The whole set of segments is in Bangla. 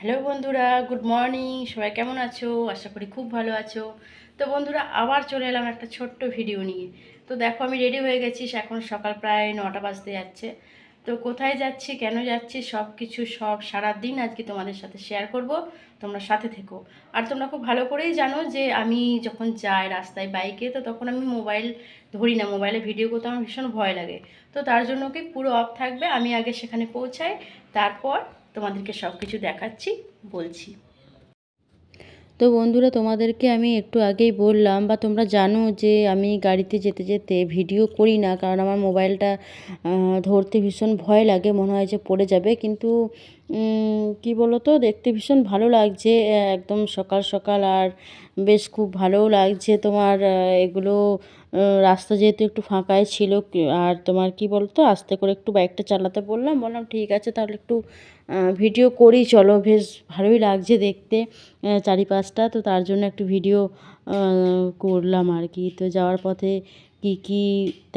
হ্যালো বন্ধুরা, গুড মর্নিং। সবাই কেমন আছো? আশা করি খুব ভালো আছো। তো বন্ধুরা, আবার চলে এলাম একটা ছোট্ট ভিডিও নিয়ে। তো দেখো, আমি রেডি হয়ে গেছি। এখন সকাল প্রায় 9টা বাজতে যাচ্ছে। তো কোথায় যাচ্ছি, কেন যাচ্ছি, সব কিছু সারাদিন আজকে তোমাদের সাথে শেয়ার করব। তোমরা সাথে থেকো। আর তোমরা খুব ভালো করেই জানো যে আমি যখন যাই রাস্তায় বাইকে, তো তখন আমি মোবাইল ধরি না। মোবাইলে ভিডিও করতে আমার ভীষণ ভয় লাগে। তো তার জন্য কি পুরো অফ থাকবে, আমি আগে সেখানে পৌঁছাই, তারপর তোমাদেরকে সব কিছু দেখাচ্ছি, বলছি। তো বন্ধুরা, তোমাদেরকে আমি একটু আগেই বললাম বা তোমরা জানো যে আমি গাড়িতে যেতে যেতে ভিডিও করি না, কারণ আমার মোবাইলটা ধরতে ভীষণ ভয় লাগে, মনে হয় যে পড়ে যাবে। কিন্তু কি বলো তো, দেখতে ভীষণ ভালো লাগছে একদম সকাল সকাল। আর বেশ খুব ভালোও লাগছে তোমার এগুলো। রাস্তা যেহেতু একটু ফাঁকাই ছিল, আর তোমার কি বলতো, আস্তে করে একটু বাইকটা চালাতে বললাম ঠিক আছে তাহলে একটু ভিডিও করি, চলো। বেশ ভালোই লাগছে দেখতে চারিপাশটা। তো তার জন্য একটু ভিডিও করলাম আর কি। তো যাওয়ার পথে কি কি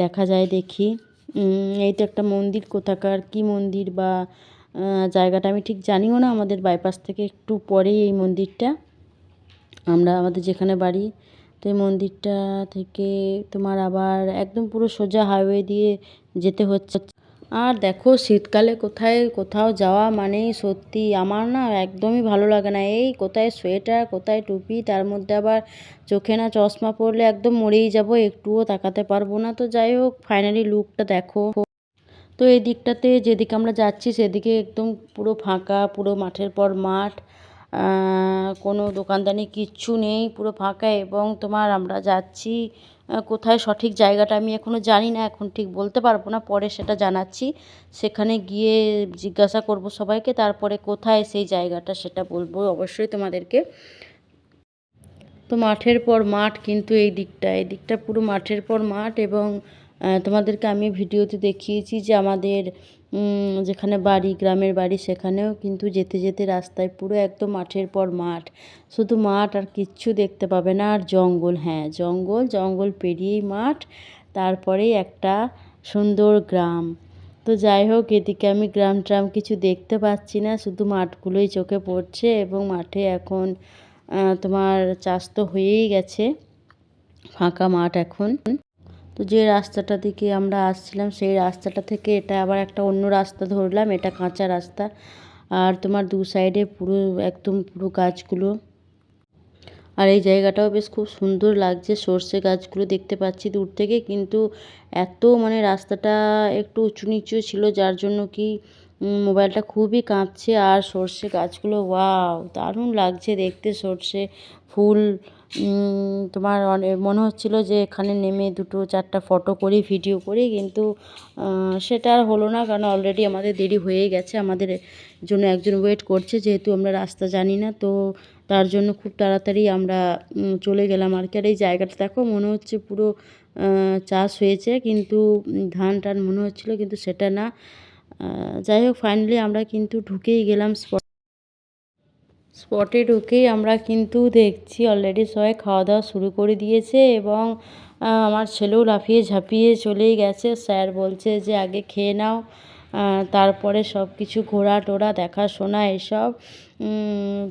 দেখা যায় দেখি। এই তো একটা মন্দির, কোথাকার কি মন্দির বা জায়গাটা আমি ঠিক জানিও না। আমাদের বাইপাস থেকে একটু পরেই এই মন্দিরটা, আমাদের যেখানে বাড়ি। তো এই মন্দিরটা থেকে তোমার আবার একদম পুরো সোজা হাইওয়ে দিয়ে যেতে হচ্ছে। আর দেখো, শীতকালে কোথাও যাওয়া মানেই সত্যি আমার না একদমই ভালো লাগে না। এই কোথায় সোয়েটার, কোথায় টুপি, তার মধ্যে আবার চোখে না চশমা পরলে একদম মরেই যাব, একটুও তাকাতে পারবো না। তো যাই হোক, ফাইনালি লুকটা দেখো। তো এই দিকটাতে যেদিকে আমরা যাচ্ছি সেদিকে একদম পুরো ফাঁকা, পুরো মাঠের পর মাঠ। কোনো দোকানদানি কিচ্ছু নেই, পুরো ফাঁকা। এবং তোমার আমরা যাচ্ছি কোথায়, সঠিক জায়গাটা আমি এখনও জানি না, এখন ঠিক বলতে পারবো না, পরে সেটা জানাচ্ছি। সেখানে গিয়ে জিজ্ঞাসা করব সবাইকে, তারপরে কোথায় সেই জায়গাটা সেটা বলবো অবশ্যই তোমাদেরকে। তো মাঠের পর মাঠ, কিন্তু এই দিকটা পুরো মাঠের পর মাঠ। এবং তোমাদেরকে আমি ভিডিওতে দেখিয়েছি যে আমাদের যেখানে বাড়ি, গ্রামের বাড়ি, সেখানেও কিন্তু যেতে যেতে রাস্তায় পুরো একদম মাঠের পর মাঠ, শুধু মাঠ, আর কিচ্ছু দেখতে পাবে না। আর জঙ্গল, হ্যাঁ জঙ্গল, জঙ্গল পেরিয়েই মাঠ, তারপরেই একটা সুন্দর গ্রাম। তো যাই হোক, এদিকে আমি গ্রাম ট্রাম কিছু দেখতে পাচ্ছি না, শুধু মাঠগুলোই চোখে পড়ছে। এবং মাঠে এখন তোমার চাষ তো হয়েই গেছে, ফাঁকা মাঠ এখন। তো যে রাস্তাটা দিকে আমরা আসছিলাম সেই রাস্তাটা থেকে এটা আবার একটা অন্য রাস্তা ধরলাম, এটা কাঁচা রাস্তা। আর তোমার দু সাইডে পুরো একদম পুরো গাছগুলো। আর এই জায়গাটাও বেশ খুব সুন্দর লাগছে, সর্ষে গাছগুলো দেখতে পাচ্ছি দূর থেকে। কিন্তু এত মানে রাস্তাটা একটু উঁচু নিচু ছিল, যার জন্য কি মোবাইলটা খুবই কাঁপছে। আর সর্ষে গাছগুলো ওয়াও, দারুণ লাগছে দেখতে। সর্ষে ফুল, তোমার অনেক মনে হচ্ছিল যে এখানে নেমে দুটো চারটা ফটো করি, ভিডিও করি, কিন্তু সেটা আর হলো না, কারণ অলরেডি আমাদের দেরি হয়ে গেছে। আমাদের জন্য একজন ওয়েট করছে, যেহেতু আমরা রাস্তা জানি না। তো তার জন্য খুব তাড়াতাড়ি আমরা চলে গেলাম আর কি। আর এই জায়গাটা দেখো, মনে হচ্ছে পুরো চাষ হয়েছে, কিন্তু ধান টান মনে হচ্ছিলো, কিন্তু সেটা না। যাই হোক, ফাইনালি আমরা কিন্তু ঢুকেই গেলাম স্পটে। ঢুকেই আমরা কিন্তু দেখছি অলরেডি সবাই খাওয়া দাওয়া শুরু করে দিয়েছে। এবং আমার ছেলেও লাফিয়ে ঝাঁপিয়ে চলেই গেছে। স্যার বলছে যে আগে খেয়ে নাও, তারপরে সব কিছু ঘোরা টোরা দেখাশোনা এসব।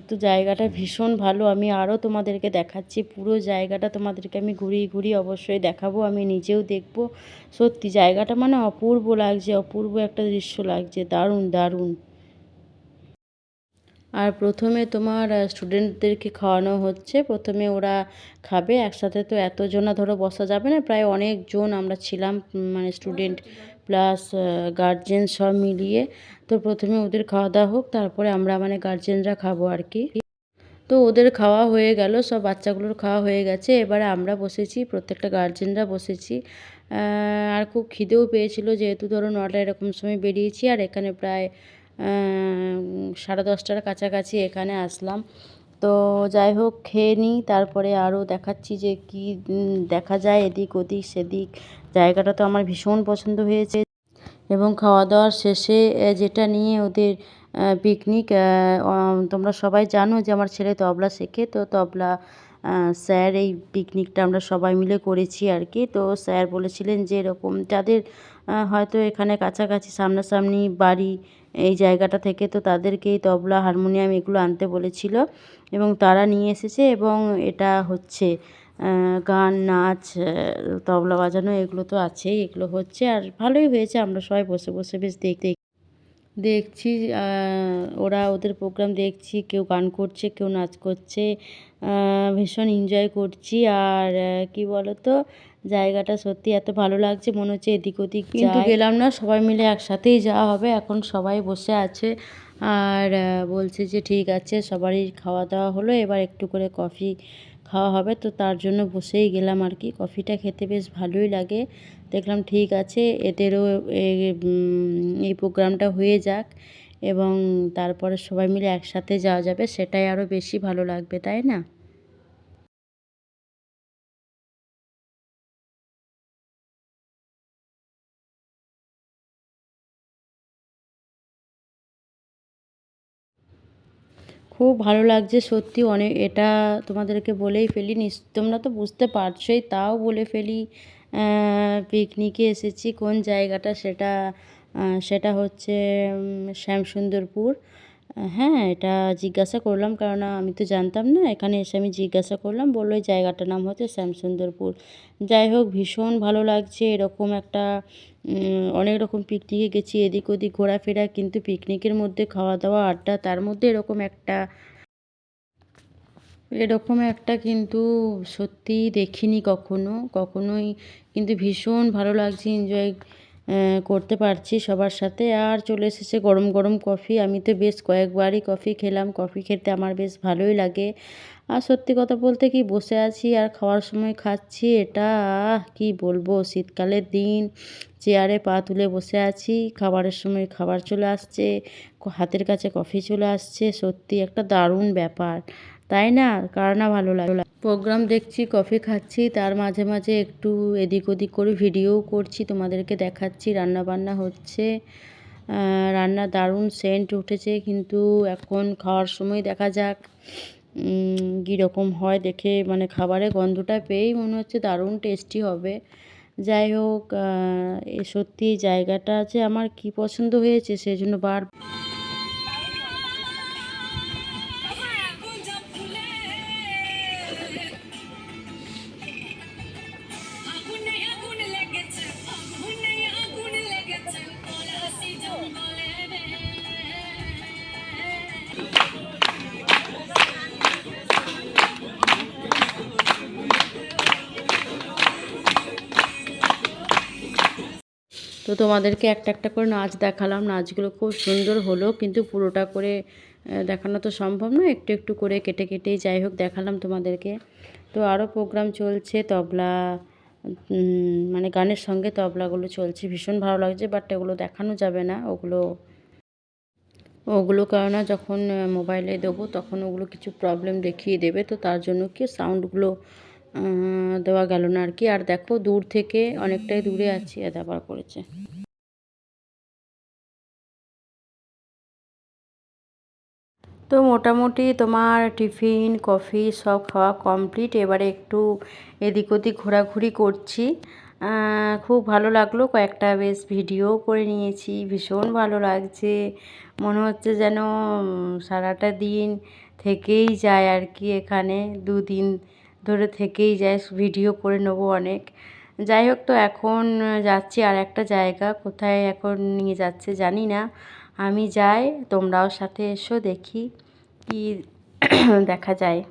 তো জায়গাটা ভীষণ ভালো, আমি আরও তোমাদেরকে দেখাচ্ছি। পুরো জায়গাটা তোমাদেরকে আমি ঘুরিয়ে ঘুরিয়ে অবশ্যই দেখাবো, আমি নিজেও দেখব। সত্যি জায়গাটা মানে অপূর্ব লাগছে, অপূর্ব একটা দৃশ্য লাগছে, দারুণ দারুণ। আর প্রথমে তোমার স্টুডেন্টদেরকে খাওয়ানো হচ্ছে, প্রথমে ওরা খাবে একসাথে। তো এতজনা ধরো বসা যাবে না, প্রায় অনেকজন আমরা ছিলাম, মানে স্টুডেন্ট প্লাস গার্জেন সব মিলিয়ে। তো প্রথমে ওদের খাওয়া দাওয়া হোক, তারপরে আমরা মানে গার্জেনরা খাবো আর কি। তো ওদের খাওয়া হয়ে গেল, সব বাচ্চাগুলোর খাওয়া হয়ে গেছে, এবারে আমরা বসেছি, প্রত্যেকটা গার্জেনরা বসেছি। আর খুব খিদেও পেয়েছিল, যেহেতু ধরো 9টা এরকম সময় বেরিয়েছি, আর এখানে প্রায় 10:30টার কাছাকাছি এখানে আসলাম। তো যাই হোক, খেয়ে নিই, তারপরে আরও দেখাচ্ছি যে কি দেখা যায় এদিক ওদিক সেদিক। জায়গাটা তো আমার ভীষণ পছন্দ হয়েছে। এবং খাওয়া দাওয়ার শেষে যেটা নিয়ে ওদের পিকনিক, তোমরা সবাই জানো যে আমার ছেলে তবলা শেখে, তো তবলা স্যার এই পিকনিকটা আমরা সবাই মিলে করেছি আর কি। তো স্যার বলেছিলেন যে এরকম যাদের হয়তো এখানে কাছাকাছি সামনাসামনি বাড়ি, এই জায়গাটা থেকে, তো তাদেরকেই তবলা হারমোনিয়াম এগুলো আনতে বলেছিল এবং তারা নিয়ে এসেছে। এবং এটা হচ্ছে গান নাচ তবলা বাজানো এগুলো তো আছেই, এগুলো হচ্ছে আর ভালোই হয়েছে। আমরা সবাই বসে বসে বেশ দেখছি, ওরা ওদের প্রোগ্রাম দেখছি, কেউ গান করছে, কেউ নাচ করছে, ভীষণ এনজয় করছি। আর কি বলতো, জায়গাটা সত্যি এত ভালো লাগছে, মনে হচ্ছে এদিক ওদিক কিন্তু গেলাম না, সবাই মিলে একসাথেই যাওয়া হবে। এখন সবাই বসে আছে আর বলছে যে ঠিক আছে, সবারই খাওয়া দাওয়া হলো, এবার একটু করে কফি খাওয়া হবে। তো তার জন্য বসেই গেলাম আর কি। কফিটা খেতে বেশ ভালোই লাগে। দেখলাম ঠিক আছে, এদেরও এই প্রোগ্রামটা হয়ে যাক এবং তারপরে সবাই মিলে একসাথে যাওয়া যাবে, সেটাই আরও বেশি ভালো লাগবে, তাই না? খুব ভালো লাগছে সত্যি অনেক। এটা তোমাদেরকে বলেই ফেলি, তোমরা তো বুঝতে পারছোই, তাও বলে ফেলি। পিকনিকে এসেছি কোন জায়গাটা, সেটা হচ্ছে শ্যামসুন্দরপুর। হ্যাঁ, এটা জিজ্ঞাসা করলাম, কারণ আমি তো জানতাম না। এখানে এসে আমি জিজ্ঞাসা করলাম, বললো এই জায়গাটার নাম হচ্ছে শ্যামসুন্দরপুর। যাই হোক, ভীষণ ভালো লাগছে। এরকম একটা অনেক রকম পিকনিকে গেছি, এদিক ওদিক ঘোরাফেরা, কিন্তু পিকনিকের মধ্যে খাওয়া দাওয়া আড্ডা, তার মধ্যে এরকম একটা কিন্তু সত্যিই দেখিনি কখনোই। কিন্তু ভীষণ ভালো লাগছে, এনজয় করতে পারছি সবার সাথে। আর চলে এসেছে গরম গরম কফি। আমি তো বেশ কয়েকবারই কফি খেলাম, কফি খেতে আমার বেশ ভালোই লাগে। আর সত্যি কথা বলতে কি, বসে আছি আর খাওয়ার সময় খাচ্ছি, এটা কি বলবো, শীতকালের দিন চেয়ারে পা তুলে বসে আছি, খাবারের সময় খাবার চলে আসছে, হাতের কাছে কফি চলে আসছে, সত্যি একটা দারুণ ব্যাপার, তাই না? কার না ভালো লাগে? প্রোগ্রাম দেখছি, কফি খাচ্ছি, তার মাঝে মাঝে একটু এদিক ওদিক করে ভিডিওও করছি, তোমাদেরকে দেখাচ্ছি। রান্না বান্না হচ্ছে, রান্না দারুণ সেন্ট উঠেছে, কিন্তু এখন খাওয়ার সময় দেখা যাক কীরকম হয়। দেখে মানে খাবারের গন্ধটা পেয়েই মনে হচ্ছে দারুণ টেস্টি হবে। যাই হোক, সত্যি জায়গাটা আছে আমার কি পছন্দ হয়েছে, সেজন্য তো তোমাদেরকে একটা একটা করে নাচ দেখালাম। নাচগুলো খুব সুন্দর হলো, কিন্তু পুরোটা করে দেখানো তো সম্ভব নয়, একটু একটু করে কেটে কেটেই যাই হোক দেখালাম তোমাদেরকে। তো আরও প্রোগ্রাম চলছে, তবলা মানে গানের সঙ্গে তবলাগুলো চলছে, ভীষণ ভালো লাগছে। বাট এগুলো দেখানো যাবে না, ওগুলো কেননা যখন মোবাইলে দেবো তখন ওগুলো কিছু প্রবলেম দেখিয়ে দেবে, তো তার জন্য কি সাউন্ডগুলো দেওয়া গেল না আর কি। আর দেখো, দূর থেকে অনেকটাই দূরে আছি, আবার করেছে। তো মোটামুটি তোমার টিফিন কফি সব খাওয়া কমপ্লিট। এবারে একটু এদিক ওদিক ঘোরাঘুরি করছি। খুব ভালো লাগলো, কয়েকটা বেশ ভিডিও করে নিয়েছি, ভীষণ ভালো লাগছে। মনে হচ্ছে যেন সারাটা দিন থেকেই যায় আর কি, এখানে 2 দিন ধরে থেকেই যায়, ভিডিও করে নেবো অনেক। যাই হোক, তো এখন যাচ্ছি আর একটা জায়গা, কোথায় এখন নিয়ে যাচ্ছে জানি না। আমি যাই, তোমরাও সাথে এসো, দেখি কি দেখা যায়।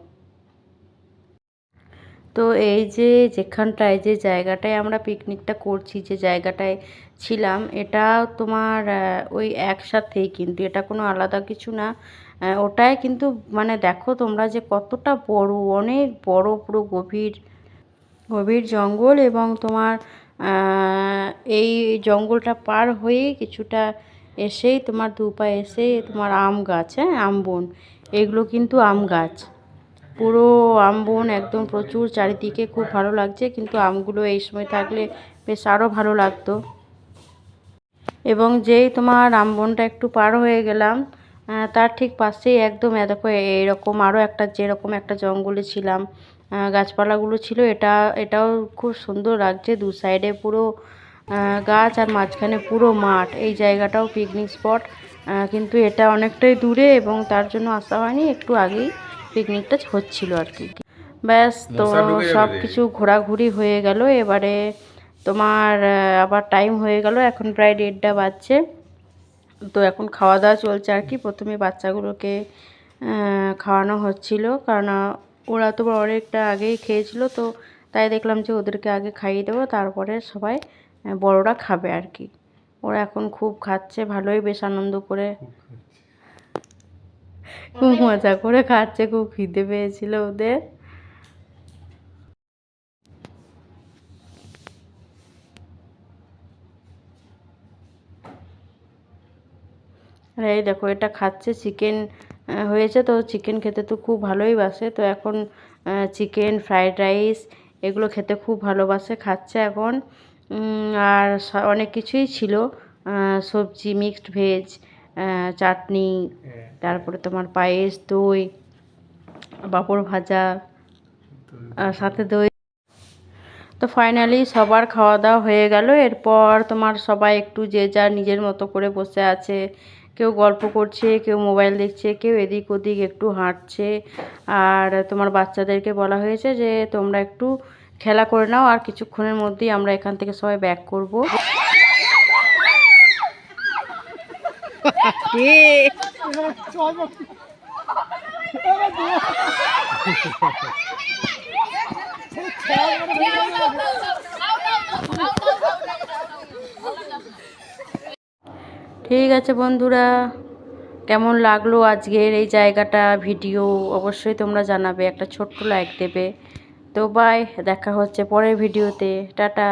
তো এই যে যেখানটায়, যে জায়গাটায় আমরা পিকনিকটা করছি, যে জায়গাটায় ছিলাম, এটা তোমার ওই একসাথেই, কিন্তু এটা কোনো আলাদা কিছু না। ওটাই কিন্তু মানে দেখো তোমরা যে কতটা বড়, অনেক বড়, পুরো গভীর গভীর জঙ্গল। এবং তোমার এই জঙ্গলটা পার হয়েই কিছুটা এসেই তোমার দুপায়ে এসেই তোমার আম গাছ, হ্যাঁ, আম বন। এগুলো কিন্তু আম গাছ, পুরো আম বন, একদম প্রচুর চারিদিকে, খুব ভালো লাগছে। কিন্তু আমগুলো এই সময় থাকলে বেশ আরও ভালো লাগতো। এবং যেই তোমার আম বনটা একটু পার হয়ে গেলাম, তার ঠিক পাশেই একদম দেখো এরকম আরও একটা, যেরকম একটা জঙ্গলে ছিলাম, গাছপালাগুলো ছিল, এটাও খুব সুন্দর লাগছে। দু সাইডে পুরো গাছ আর মাঝখানে পুরো মাঠ। এই জায়গাটাও পিকনিক স্পট, কিন্তু এটা অনেকটাই দূরে এবং তার জন্য আসা হয়নি, একটু আগেই পিকনিকটা হচ্ছিল আর কি। ব্যাস, তো সব কিছু ঘোরাঘুরি হয়ে গেল। এবারে তোমার আবার টাইম হয়ে গেল, এখন প্রায় 1:30 বাজছে। তো এখন খাওয়া দাওয়া চলছে আর কি। প্রথমে বাচ্চাগুলোকে খাওয়ানো হচ্ছিল, কারণ ওরা তো অনেকটা আগেই খেয়েছিল, তো তাই দেখলাম যে ওদেরকে আগে খাইয়ে দেবো, তারপরে সবাই বড়রা খাবে আর কি। ওরা এখন খুব খাচ্ছে, ভালোই বেশ আনন্দ করে, খুব মজা করে খাচ্ছে, খুব খিদে পেয়েছিল ওদের। আর এই দেখো, এটা খাচ্ছে চিকেন হয়েছে, তো চিকেন খেতে তো খুব ভালোই বাসে। তো এখন চিকেন ফ্রাইড রাইস এগুলো খেতে খুব ভালোবাসে, খাচ্ছে এখন। আর অনেক কিছুই ছিল, সবজি, মিক্সড ভেজ, চাটনি, তারপরে তোমার পায়েস, দই, পাঁপড় ভাজা, আর সাথে দই। তো ফাইনালি সবার খাওয়া দাওয়া হয়ে গেল। এরপর তোমার সবাই একটু যে যার নিজের মতো করে বসে আছে, কেউ গল্প করছে, কেউ মোবাইল দেখছে, কেউ এদিক ওদিক একটু হাঁটছে। আর তোমার বাচ্চাদেরকে বলা হয়েছে যে তোমরা একটু খেলা করে নাও, আর কিছুক্ষণের মধ্যেই আমরা এখান থেকে সবাই ব্যাক করবো। ঠিক আছে বন্ধুরা, কেমন লাগলো আজকের এই জায়গাটা ভিডিও অবশ্যই তোমরা জানাবে, একটা ছোট্ট লাইক দেবে। তো বাই, দেখা হচ্ছে পরের ভিডিওতে, টাটা।